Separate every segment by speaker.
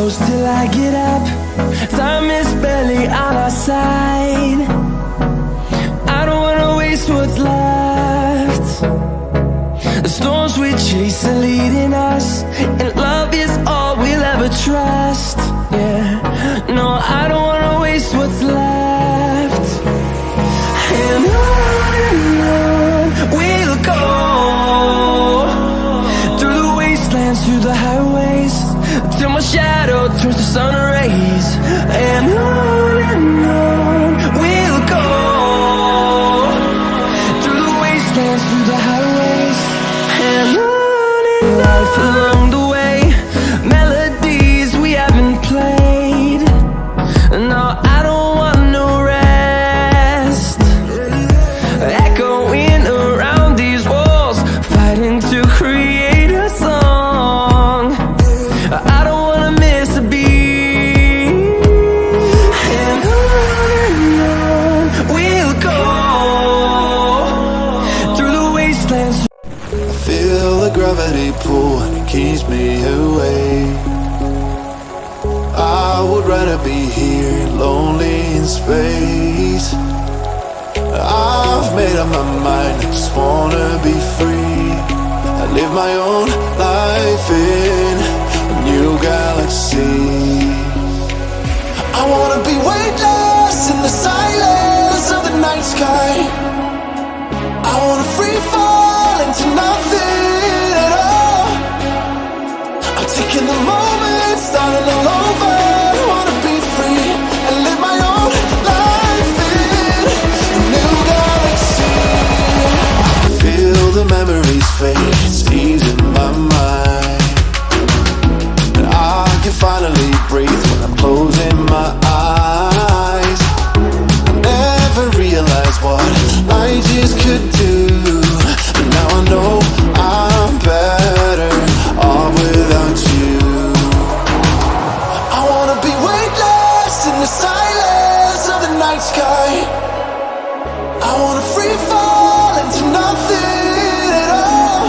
Speaker 1: close till I get up. Time is barely on our side. I don't wanna waste what's left. The storms we chase are leading us, and love is all we'll ever trust. Yeah, no, I don't wanna waste what's left. And on we'll go, through the wastelands, through the highways, till my shadow turns to sun rays. And on we'll go, through the wastelands, through the highways, and life along the way, melodies we haven't played. No, I don't want no rest, echoing around these walls, fighting to create a song. I don't wanna miss a beat. And on we'll go, through the wastelands.
Speaker 2: I feel the gravity pull and it keeps me away. I would rather be here, lonely in space. I've made up my mind, I just wanna be free. I live my own life in a new galaxy. I wanna be weightless in the silence of the night sky. I wanna free fall into nothing at all. I'm taking the moment, starting all over. I wanna be free and live my own life in a new galaxy. I can feel the memories fade, it's easing my mind. And I can finally breathe when I'm closing my eyes. I never realized what I just could do, but now I know I'm better off without you. I wanna be weightless in the silence of the night sky. I wanna free fall into nothing at all.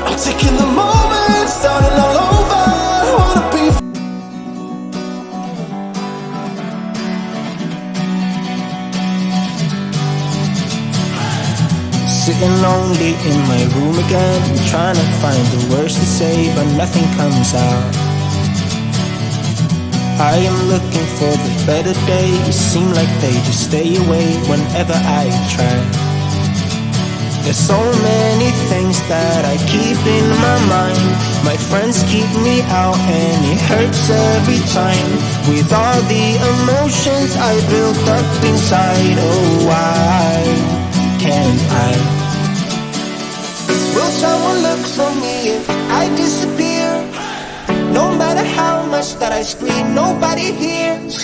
Speaker 2: I'm taking the moment, starting all over. I wanna be
Speaker 1: Sitting lonely in my room again, trying to find the words to say, but nothing comes out. I am looking for the better days, seem like they just stay away whenever I try. There's so many things that I keep in my mind. My friends keep me out and it hurts every time. With all the emotions I built up inside, oh why can't I? Will someone look for me if I disappear? No matter how much that I scream, nobody hears.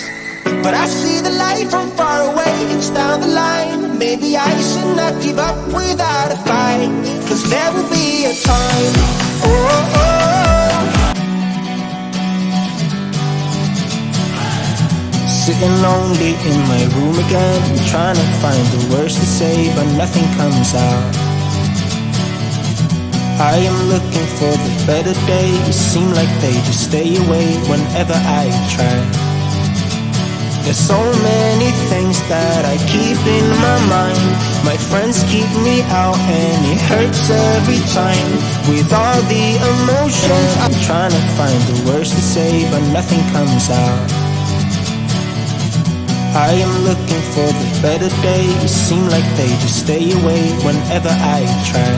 Speaker 1: But I see the light from far away, it's down the line. Maybe I should not give up without a fight, 'cause there will be a time. Oh, oh. Sitting lonely in my room again, trying to find the words to say, but nothing comes out. I am looking for the better days, seem like they just stay away whenever I try. There's so many things that I keep in my mind. My friends keep me out and it hurts every time. With all the emotions, I'm trying to find the words to say, but nothing comes out. I am looking for the better days, seem like they just stay away whenever I try.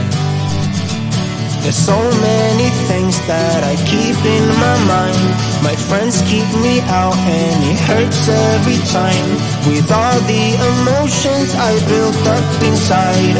Speaker 1: There's so many things that I keep in my mind. My friends keep me out and it hurts every time. With all the emotions I built up inside.